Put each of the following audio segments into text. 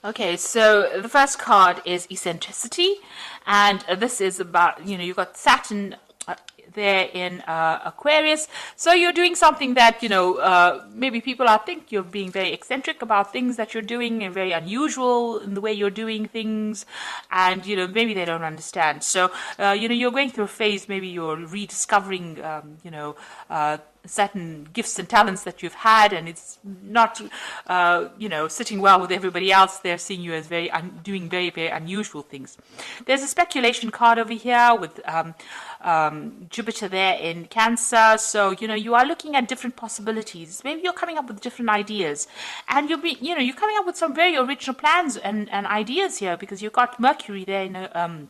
Okay, so the first card is eccentricity, and this is about, you've got Saturn there in Aquarius. So you're doing something that, maybe people think you're being very eccentric about things that you're doing and very unusual in the way you're doing things. And, maybe they don't understand. So, you're going through a phase, maybe you're rediscovering, certain gifts and talents that you've had, and it's not, sitting well with everybody else. They're seeing you as doing very, very unusual things. There's a speculation card over here with Jupiter there in Cancer. So, you are looking at different possibilities. Maybe you're coming up with different ideas, and you're coming up with some very original plans and ideas here, because you've got Mercury there in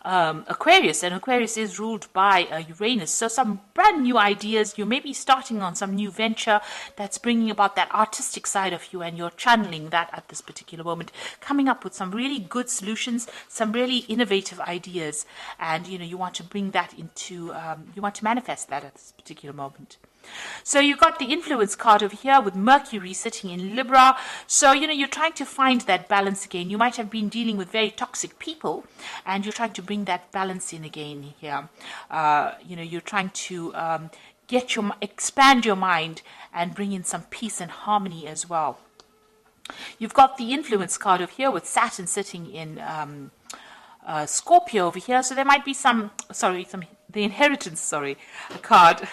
Aquarius, and Aquarius is ruled by Uranus. So some brand new ideas. You may be starting on some new venture that's bringing about that artistic side of you, and you're channeling that at this particular moment, coming up with some really good solutions, some really innovative ideas, and you want to bring that into, you want to manifest that at this particular moment. So you've got the influence card over here with Mercury sitting in Libra. So, you're trying to find that balance again. You might have been dealing with very toxic people, and you're trying to bring that balance in again here. You're trying to expand your mind and bring in some peace and harmony as well. You've got the influence card over here with Saturn sitting in Scorpio over here. So there might be the inheritance, card.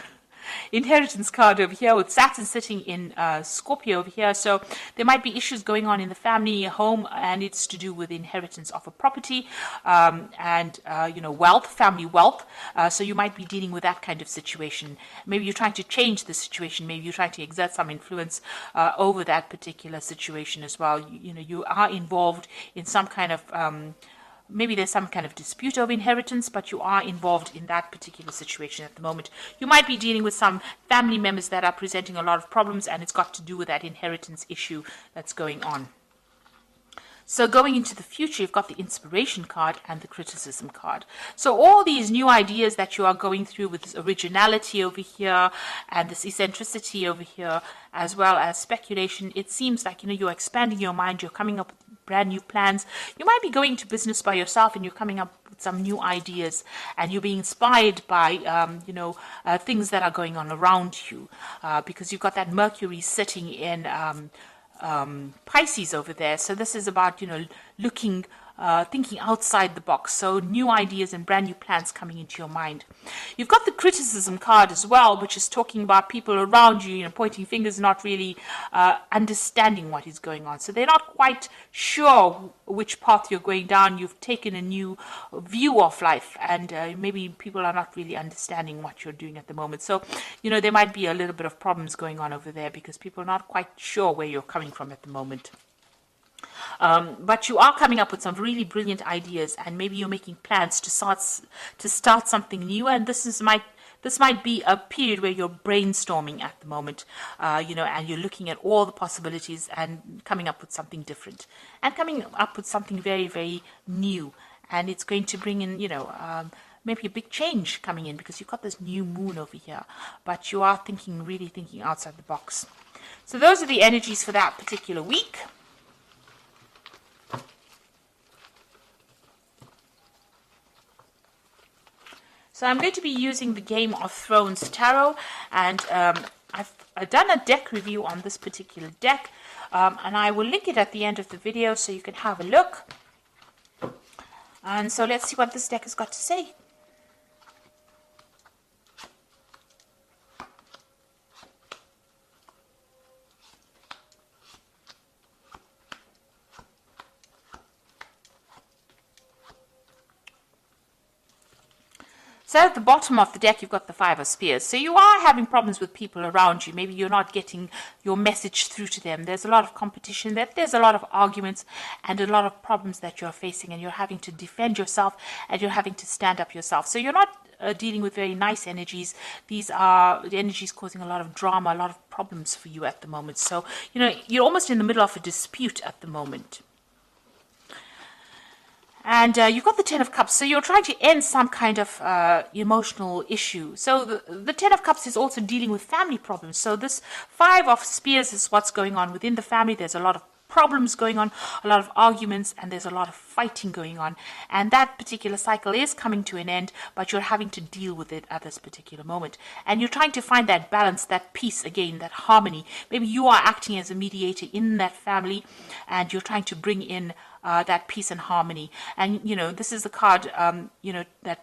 Inheritance card over here with Saturn sitting in Scorpio over here. So there might be issues going on in the family home, and it's to do with inheritance of a property and wealth, family wealth. So you might be dealing with that kind of situation. Maybe you're trying to change the situation. Maybe you're trying to exert some influence over that particular situation as well. You are involved in some kind of maybe there's some kind of dispute over inheritance, but you are involved in that particular situation at the moment. You might be dealing with some family members that are presenting a lot of problems, and it's got to do with that inheritance issue that's going on. So going into the future, you've got the inspiration card and the criticism card. So all these new ideas that you are going through with this originality over here and this eccentricity over here, as well as speculation, it seems like, you're expanding your mind, you're coming up with brand new plans. You might be going to business by yourself, and you're coming up with some new ideas, and you're being inspired by, things that are going on around you, because you've got that Mercury sitting in Pisces over there. So this is about, looking, thinking outside the box. So new ideas and brand new plans coming into your mind. You've got the criticism card as well, which is talking about people around you, pointing fingers, not really understanding what is going on. So they're not quite sure which path you're going down. You've taken a new view of life, and maybe people are not really understanding what you're doing at the moment. So, there might be a little bit of problems going on over there, because people are not quite sure where you're coming from at the moment. But you are coming up with some really brilliant ideas, and maybe you're making plans to start something new. And this might be a period where you're brainstorming at the moment, and you're looking at all the possibilities and coming up with something different, and coming up with something very, very new. And it's going to bring in, maybe a big change coming in, because you've got this new moon over here, but you are really thinking outside the box. So those are the energies for that particular week. So I'm going to be using the Game of Thrones Tarot, and I've done a deck review on this particular deck, and I will link it at the end of the video so you can have a look. And so let's see what this deck has got to say. So at the bottom of the deck, you've got the Five of Spears. So you are having problems with people around you. Maybe you're not getting your message through to them. There's a lot of competition. There's a lot of arguments and a lot of problems that you're facing, and you're having to defend yourself, and you're having to stand up yourself. So you're not dealing with very nice energies. These are the energies causing a lot of drama, a lot of problems for you at the moment. So, you're almost in the middle of a dispute at the moment. And you've got the Ten of Cups, so you're trying to end some kind of emotional issue. So the Ten of Cups is also dealing with family problems. So this Five of Spears is what's going on within the family. There's a lot of problems going on, a lot of arguments, and there's a lot of fighting going on. And that particular cycle is coming to an end, but you're having to deal with it at this particular moment. And you're trying to find that balance, that peace again, that harmony. Maybe you are acting as a mediator in that family, and you're trying to bring in that peace and harmony. And, this is the card, that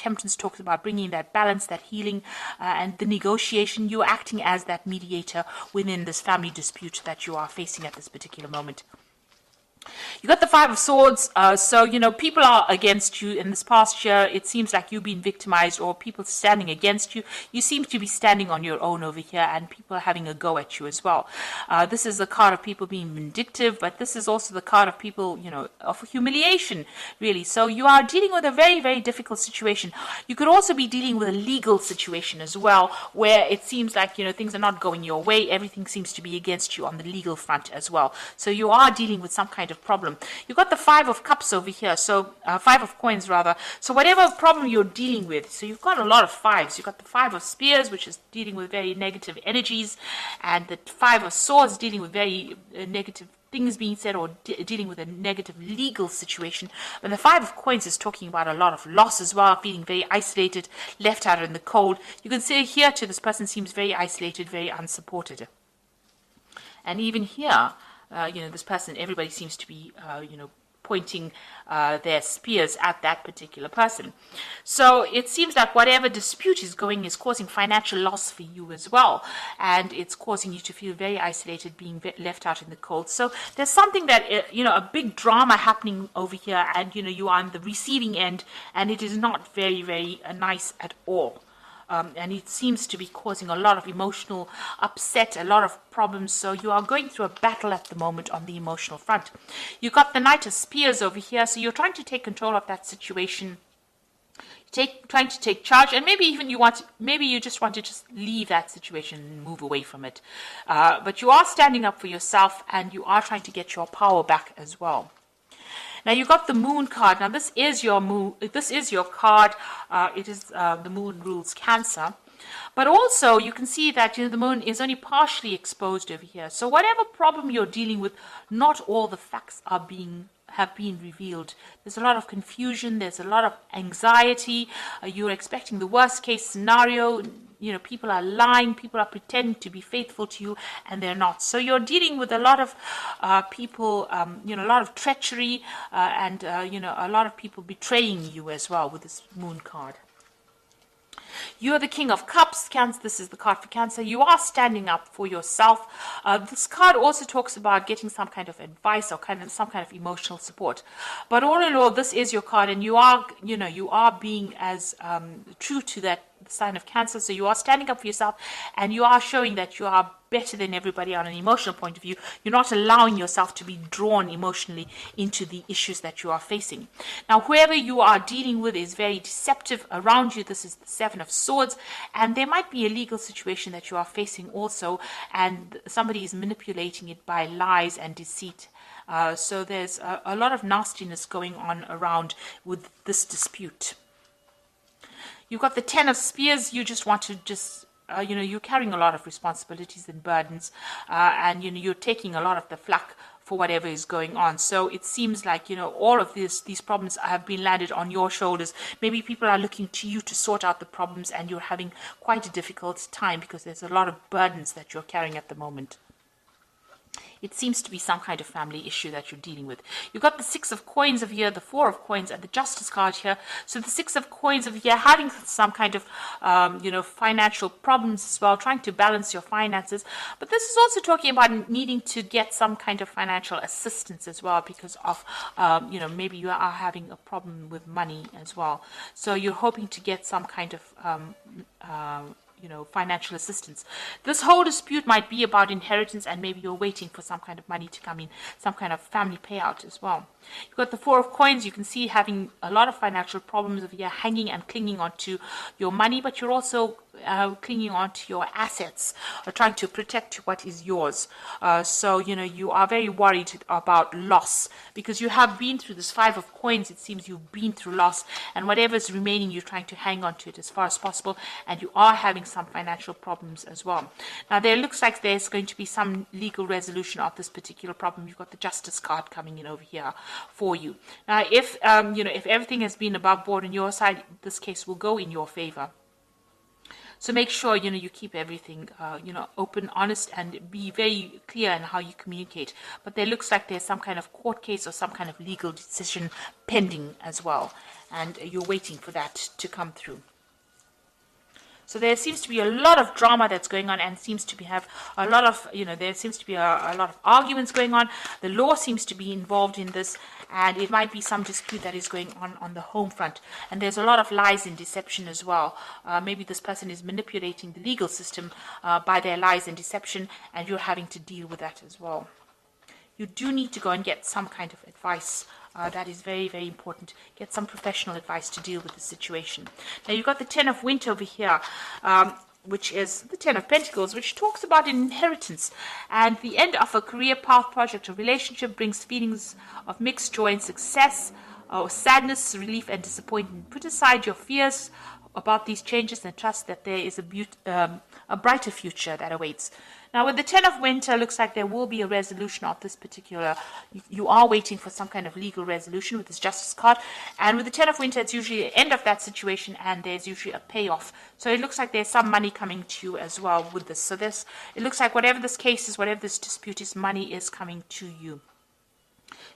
Temperance talks about bringing that balance, that healing, and the negotiation. You're acting as that mediator within this family dispute that you are facing at this particular moment. You got the Five of Swords, so people are against you in this past year. It seems like you've been victimized, or people standing against you. You seem to be standing on your own over here, and people are having a go at you as well. This is the card of people being vindictive, but this is also the card of people, of humiliation, really. So you are dealing with a very, very difficult situation. You could also be dealing with a legal situation as well, where it seems like, things are not going your way. Everything seems to be against you on the legal front as well. So you are dealing with some kind of problem. You've got the Five of Cups over here, so Five of Coins rather. So whatever problem you're dealing with, so you've got a lot of fives. You've got the Five of Spears, which is dealing with very negative energies, and the Five of Swords dealing with very negative things being said, or dealing with a negative legal situation. And the Five of Coins is talking about a lot of loss as well, feeling very isolated, left out in the cold. You can say here too, this person seems very isolated, very unsupported. And even here, this person, everybody seems to be, pointing their spears at that particular person. So it seems like whatever dispute is causing financial loss for you as well. And it's causing you to feel very isolated, being left out in the cold. So there's something that, a big drama happening over here, and, you are on the receiving end, and it is not very, very nice at all. And it seems to be causing a lot of emotional upset, a lot of problems. So you are going through a battle at the moment on the emotional front. You've got the Knight of Spears over here. So you're trying to take control of that situation. Trying to take charge, and maybe even you just want to just leave that situation and move away from it. But you are standing up for yourself, and you are trying to get your power back as well. Now you got the Moon card. Now this is your moon. This is your card. It is the Moon rules Cancer, but also you can see that the Moon is only partially exposed over here. So whatever problem you're dealing with, not all the facts have been revealed. There's a lot of confusion. There's a lot of anxiety. You're expecting the worst case scenario. People are lying, people are pretending to be faithful to you, and they're not. So you're dealing with a lot of people, a lot of treachery, and, a lot of people betraying you as well with this Moon card. You're the King of Cups, Cancer. This is the card for Cancer. You are standing up for yourself. This card also talks about getting some kind of advice or some kind of emotional support. But all in all, this is your card, and you are being as true to that sign of Cancer. So you are standing up for yourself, and you are showing that you are better than everybody on an emotional point of view. You're not allowing yourself to be drawn emotionally into the issues that you are facing. Now, whoever you are dealing with is very deceptive around you. This is the Seven of Swords, and there might be a legal situation that you are facing also, and somebody is manipulating it by lies and deceit. So there's a lot of nastiness going on around with this dispute. You've got the Ten of Spears. You just want to you're carrying a lot of responsibilities and burdens, and you're taking a lot of the flack for whatever is going on. So it seems like all of these problems have been landed on your shoulders. Maybe people are looking to you to sort out the problems, and you're having quite a difficult time because there's a lot of burdens that you're carrying at the moment. It seems to be some kind of family issue that you're dealing with. You've got the Six of Coins over here, the Four of Coins, and the Justice card here. So the Six of Coins over here, having some kind of, financial problems as well, trying to balance your finances. But this is also talking about needing to get some kind of financial assistance as well because of, maybe you are having a problem with money as well. So you're hoping to get some kind of, financial assistance. This whole dispute might be about inheritance, and maybe you're waiting for some kind of money to come in, some kind of family payout as well. You've got the Four of Coins. You can see having a lot of financial problems over here, hanging and clinging onto your money, but you're also clinging on to your assets or trying to protect what is yours. So, you are very worried about loss because you have been through this Five of Coins. It seems you've been through loss, and whatever's remaining, you're trying to hang on to it as far as possible, and you are having some financial problems as well. Now, there looks like there's going to be some legal resolution of this particular problem. You've got the Justice card coming in over here for you. Now, if everything has been above board on your side, this case will go in your favor. So make sure, you keep everything, open, honest, and be very clear in how you communicate. But there looks like there's some kind of court case or some kind of legal decision pending as well. And you're waiting for that to come through. So there seems to be a lot of drama that's going on, and seems to have a lot of, there seems to be a lot of arguments going on. The law seems to be involved in this, and it might be some dispute that is going on the home front. And there's a lot of lies and deception as well. Maybe this person is manipulating the legal system by their lies and deception, and you're having to deal with that as well. You do need to go and get some kind of advice. That is very, very important. Get some professional advice to deal with the situation. Now, you've got the Ten of Winter over here, which is the Ten of Pentacles, which talks about an inheritance. And the end of a career path, project, or relationship brings feelings of mixed joy and success, or sadness, relief, and disappointment. Put aside your fears about these changes and trust that there is a brighter future that awaits. Now, with the Ten of Winter, looks like there will be a resolution of this particular. You are waiting for some kind of legal resolution with this Justice card. And with the Ten of Winter, it's usually the end of that situation, and there's usually a payoff. So it looks like there's some money coming to you as well with this. So it looks like whatever this case is, whatever this dispute is, money is coming to you.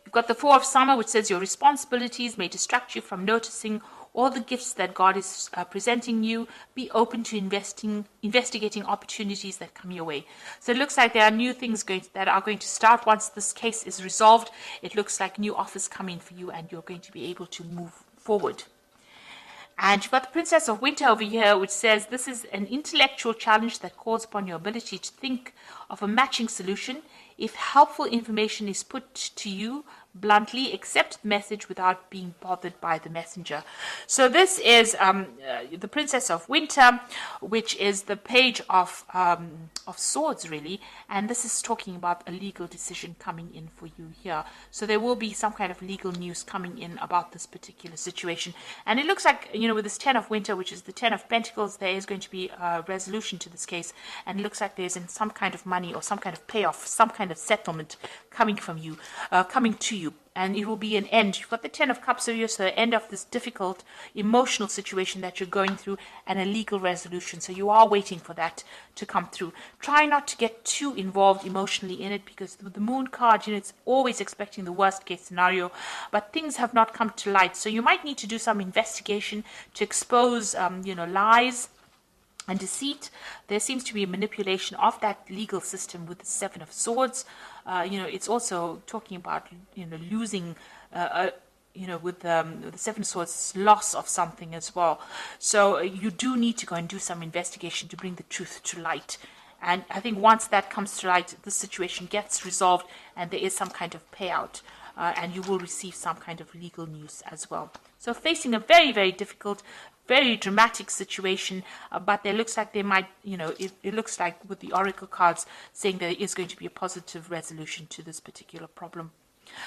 You've got the Four of Summer, which says your responsibilities may distract you from noticing all the gifts that God is presenting you. Be open to investigating opportunities that come your way. So it looks like there are new things that are going to start once this case is resolved. It looks like new offers come in for you, and you're going to be able to move forward. And you've got the Princess of Winter over here, which says this is an intellectual challenge that calls upon your ability to think of a matching solution. If helpful information is put to you bluntly, accept the message without being bothered by the messenger. So this is the Princess of Winter, which is the Page of Swords, really, and this is talking about a legal decision coming in for you here. So there will be some kind of legal news coming in about this particular situation, and it looks like, with this Ten of Winter, which is the Ten of Pentacles, there is going to be a resolution to this case, and it looks like there's some kind of money or some kind of payoff, some kind of settlement coming from you, coming to you. And it will be an end. You've got the Ten of Cups over here, so the end of this difficult emotional situation that you're going through, and a legal resolution. So you are waiting for that to come through. Try not to get too involved emotionally in it, because with the Moon card, it's always expecting the worst case scenario, but things have not come to light. So you might need to do some investigation to expose, lies and deceit. There seems to be a manipulation of that legal system with the Seven of Swords. It's also talking about, losing, with the Seven of Swords, loss of something as well. So you do need to go and do some investigation to bring the truth to light. And I think once that comes to light, the situation gets resolved and there is some kind of payout. And you will receive some kind of legal news as well. So facing a very, very difficult, very dramatic situation, but there looks like they might, it looks like with the Oracle cards saying there is going to be a positive resolution to this particular problem.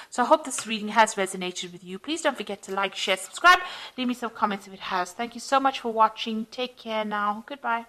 So I hope this reading has resonated with you. Please don't forget to like, share, subscribe. Leave me some comments if it has. Thank you so much for watching. Take care now. Goodbye.